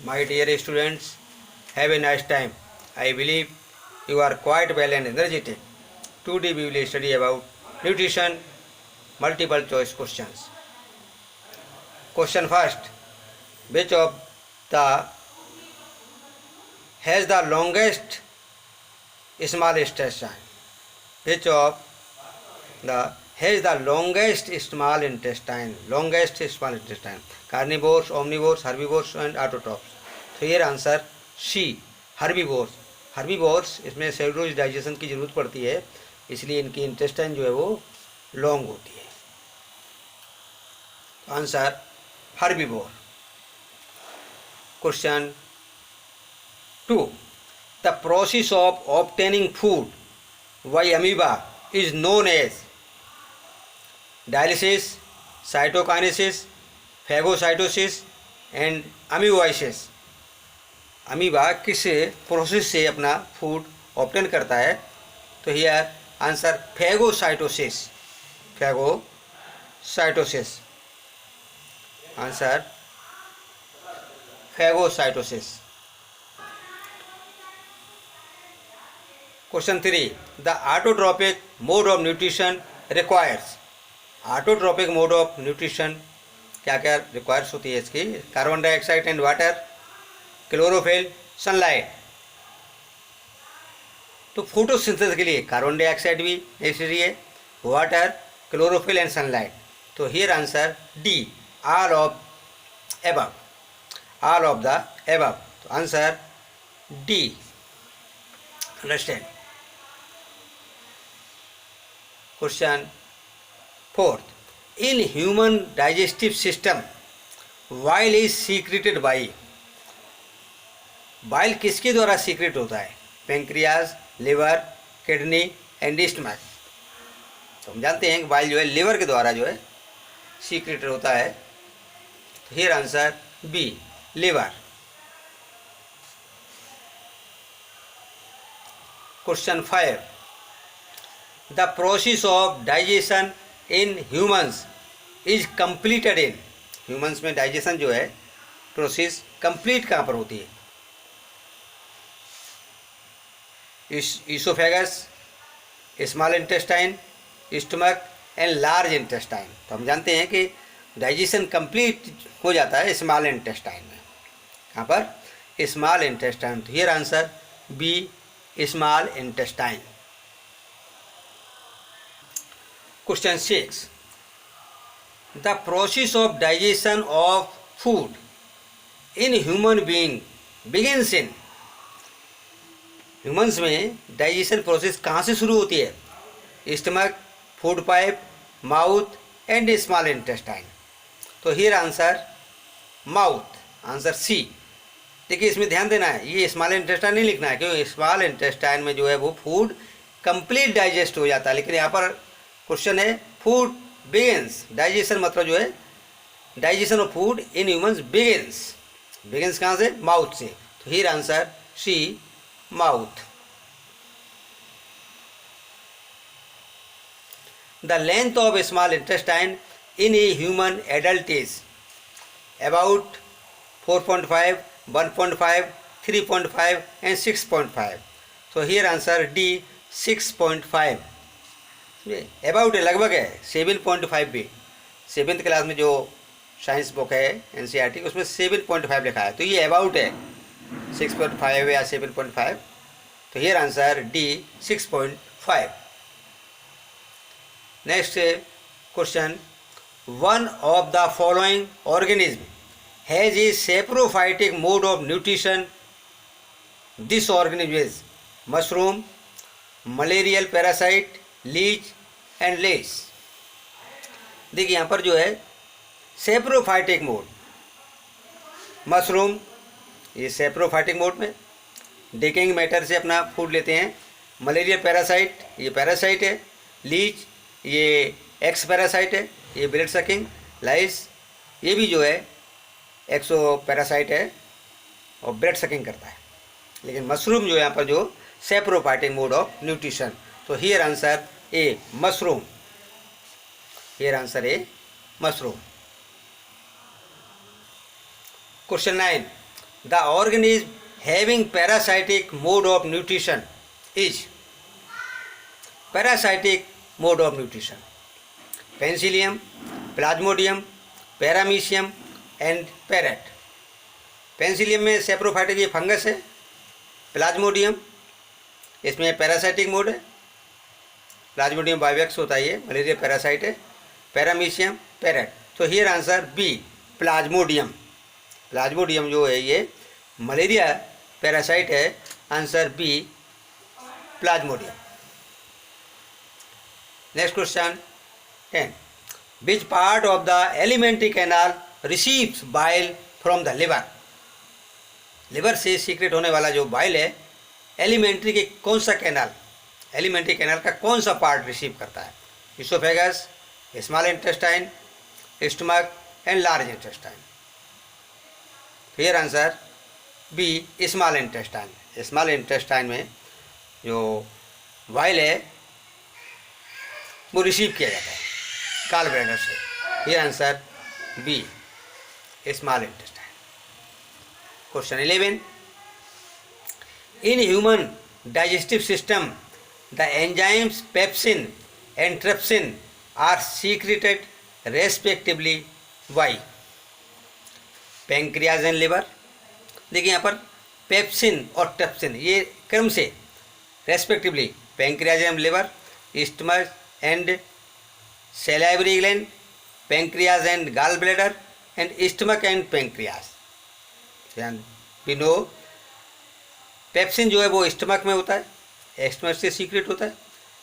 My dear students, have a nice time. I believe you are quite well and energetic. Today we will study about nutrition, multiple choice questions. Question first, which of the has the longest small intestine? Which of the has the longest small intestine? Longest small intestine. Carnivores, omnivores, herbivores and autotrophs. So here answer C. herbivores. herbivores इसमें cellulose digestion की जरूरत पड़ती है, इसलिए इनकी intestine जो है वो लॉन्ग होती है. Answer herbivore. Question 2. The process of obtaining food by amoeba is known as dialysis, cytokinesis, phagocytosis and amoeboisis. Amoeba किस प्रोसेस से अपना फूड ऑब्टेन करता है? तो here answer phagocytosis. Phagocytosis. Answer phagocytosis. Question 3. The autotrophic mode of nutrition requires. Autotrophic mode of nutrition क्या क्या requires होती है इसकी? Carbon dioxide and water, chlorophyll, sunlight. तो फोटोसिंथेसिस के लिए कार्बन डाइऑक्साइड भी नेसेसरी है, वाटर, क्लोरोफिल एंड सनलाइट. तो here answer D, all of above. All of the above. तो answer D. Understand. Question 4. In human digestive system while is secreted by. Bile किसके द्वारा secret होता है? Pancreas, liver, kidney and stomach. तो हम जानते हैं कि बाइल जो है लिवर के द्वारा जो है सीक्रेट होता है. तो here answer B, liver. Question 5. The process of digestion in humans is completed in. Humans में डाइजेशन जो है प्रोसेस कंप्लीट कहाँ पर होती है? Oesophagus, small intestine, stomach and large intestine. तो हम जानते हैं कि डाइजेशन कंप्लीट हो जाता है स्मॉल इंटेस्टाइन में. कहाँ पर? Small intestine. तो here answer B, small intestine. Question 6. The process of digestion of food in human being begins in. Humans में डाइजेशन प्रोसेस कहाँ से शुरू होती है? Stomach, food pipe, mouth and small intestine. तो here answer mouth. Answer C. देखिए इसमें ध्यान देना है, ये स्मॉल इंटेस्टाइन नहीं लिखना है, क्योंकि स्मॉल इंटेस्टाइन में जो है वो फूड कंप्लीट डाइजेस्ट हो जाता है. लेकिन यहाँ पर क्वेश्चन है फूड बिगिंस. डाइजेशन मतलब जो है digestion of food in humans begins. Begins कहाँ से? माउथ से. तो here answer C, mouth. The length of small intestine in a human adult is about 4.5, 1.5, 3.5 and 6.5. So here answer D, 6.5. About है, लगभग है. 7.5 भी 7th क्लास में जो साइंस बुक है NCERT उसमें 7.5 लिखा है. तो ये अबाउट है 6.5 या 7.5. तो here answer D, 6.5. Next question. One of the following organism has a saprophytic mode of nutrition. This organism is mushroom, malarial parasite, leech and less. देखिए यहाँ पर जो है सेप्रोफाइटिक मोड, मशरूम ये सेप्रोफाइटिक मोड में डिकेइंग मैटर से अपना food लेते हैं. मलेरिया पैरासाइट ये पैरासाइट है. लीच ये एक्स पैरासाइट है, ये ब्लड सकिंग. लाइस ये भी जो है एक्सो पैरासाइट है और ब्लड सकिंग करता है. लेकिन मशरूम जो यहाँ पर जो सेप्रोफाइटिक मोड ऑफ न्यूट्रिशन. तो here answer A, mushroom. Here answer A, mushroom. Question 9. the organism having parasitic mode of nutrition is parasitic mode of nutrition. Penicillium, Plasmodium, Paramecium and Parrot. Penicillium में saprophytic ये fungus है, plasmodium इसमें parasitic mode है, plasmodium vivax होता है, ये malaria parasite है, paramecium parrot. तो here answer B plasmodium. Plasmodium जो है ये मलेरिया पैरासाइट है. Answer B plasmodium. Next question 10. Which part of the alimentary canal receives bile from the liver. Liver से सीक्रेट होने वाला जो बाइल है एलिमेंट्री के कौन सा कैनाल, एलिमेंट्री कैनाल का कौन सा पार्ट रिसीव करता है. Oesophagus, small intestine, stomach and large intestine. Here answer B small intestine. Small intestine में जो बाइल है वो रिसीव किया जाता है गॉल ब्लैडर से. Here answer B small intestine. Question 11. In human digestive system, the enzymes pepsin and trypsin are secreted respectively by pancreas and liver. देखिए यहाँ पर पेप्सिन और ट्रिप्सिन ये क्रम से respectively pancreas and liver, stomach and salivary gland, pancreas and gall bladder and stomach and pancreas. We know pepsin जो है वो स्टमक में होता है, स्टमक से सीक्रेट होता है,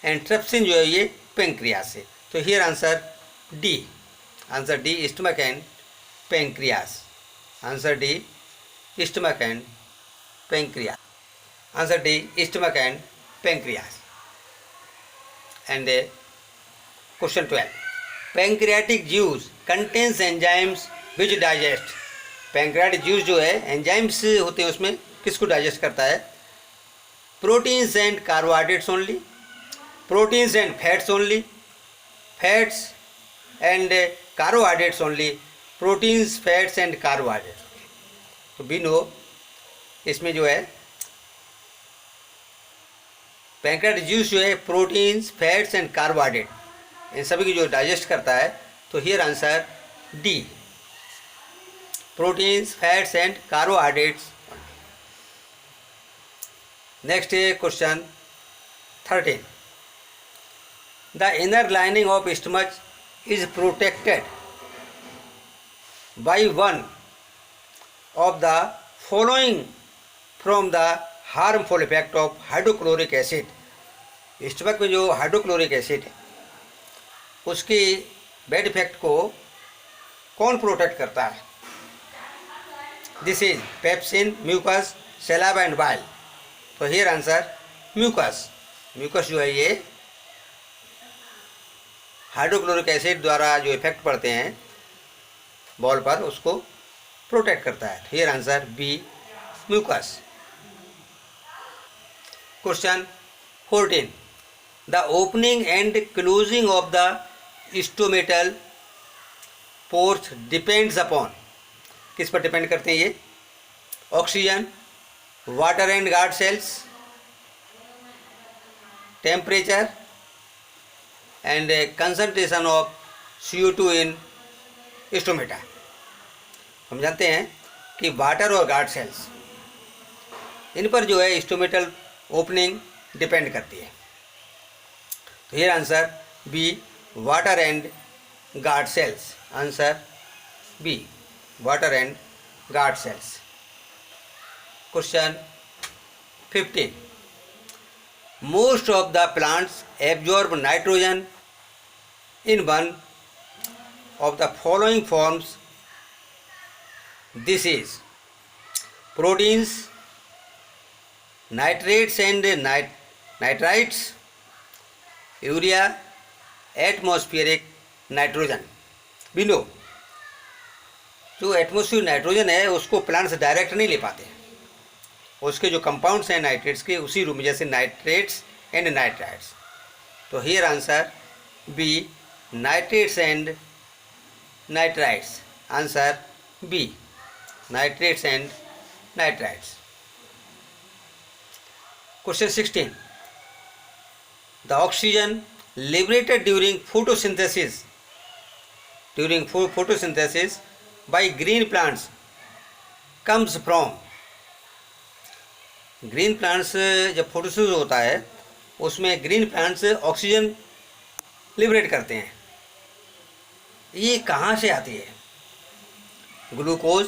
एंड ट्रिप्सिन जो है ये पैंक्रियाज से. तो here answer D. Answer D stomach and pancreas. Answer D stomach and pancreas. Answer D stomach and pancreas. And question 12. Pancreatic juice contains enzymes which digest. Pancreatic juice जो है enzymes होते हैं उसमें किसको डाइजेस्ट करता है. Proteins and carbohydrates only, proteins and fats only, fats and carbohydrates only, proteins fats and carbohydrates. तो भी नो इसमें जो है पैंक्रियाटिक जूस जो है प्रोटीन्स फैट्स एंड कार्बोहाइड्रेट इन सभी की जो डाइजेस्ट करता है. तो here answer D proteins fats and carbohydrates. Next question 13. The inner lining of stomach is protected by one of the following from the harmful effect of hydrochloric acid. Stomach में जो hydrochloric acid है उसकी bad effect को कौन protect करता है. This is pepsin, mucus, saliva and bile. तो here answer mucus. Mucus जो है ये हाइड्रोक्लोरिक एसिड द्वारा जो इफेक्ट पड़ते हैं बॉल पर उसको प्रोटेक्ट करता है. Here answer B mucus. Question 14. The opening and closing of the stomatal pores depends upon. किस पर डिपेंड करते हैं ये. Oxygen, water and guard cells, temperature and concentration of CO2 in stomata. हम जानते हैं कि वाटर और गार्ड सेल्स इन पर जो है स्टोमेटल ओपनिंग डिपेंड करती है. तो here answer B water and guard cells. Answer B water and guard cells. Question 15. Most of the plants absorb nitrogen in one of the following forms. This is proteins, nitrates and nitrites, urea, atmospheric nitrogen. भी know जो atmosphere nitrogen है उसको plants direct नहीं ले पाते. उसके जो compounds हैं नाइट्रेट्स के उसी रूप में, जैसे नाइट्रेट्स एंड नाइट्राइट्स. तो here answer B nitrates and nitrites. Answer B nitrates and nitrites. Question 16. The oxygen liberated during photosynthesis by green plants comes from. Green plants जब फोटोसिंथेसिस होता है उसमें ग्रीन प्लांट्स ऑक्सीजन लिबरेट करते हैं. ये कहाँ से आती है? Glucose,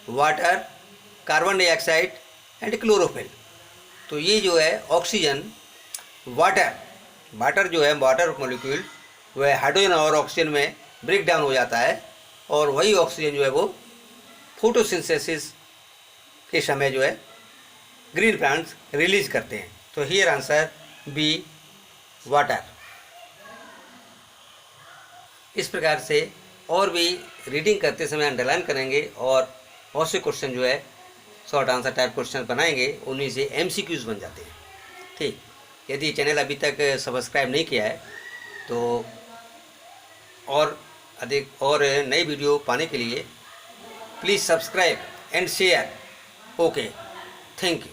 water, carbon dioxide and chlorophyll. तो ये जो है ऑक्सीजन, वाटर जो है, वाटर मॉलिक्यूल वह हाइड्रोजन और ऑक्सीजन में ब्रेक डाउन हो जाता है और वही ऑक्सीजन जो है वो फोटोसिंथेसिस के समय जो है ग्रीन प्लांट्स रिलीज करते हैं. तो हियर आंसर बी, वाटर. इस प्रकार से और भी रीडिंग करते समय अंडरलाइन करेंगे और बहुत से क्वेश्चन जो है शॉर्ट आंसर टाइप क्वेश्चन बनाएंगे, उन्हीं से MCQs बन जाते हैं. ठीक, यदि चैनल अभी तक सब्सक्राइब नहीं किया है तो और अधिक और नई वीडियो पाने के लिए please subscribe and share. Okay, thank you.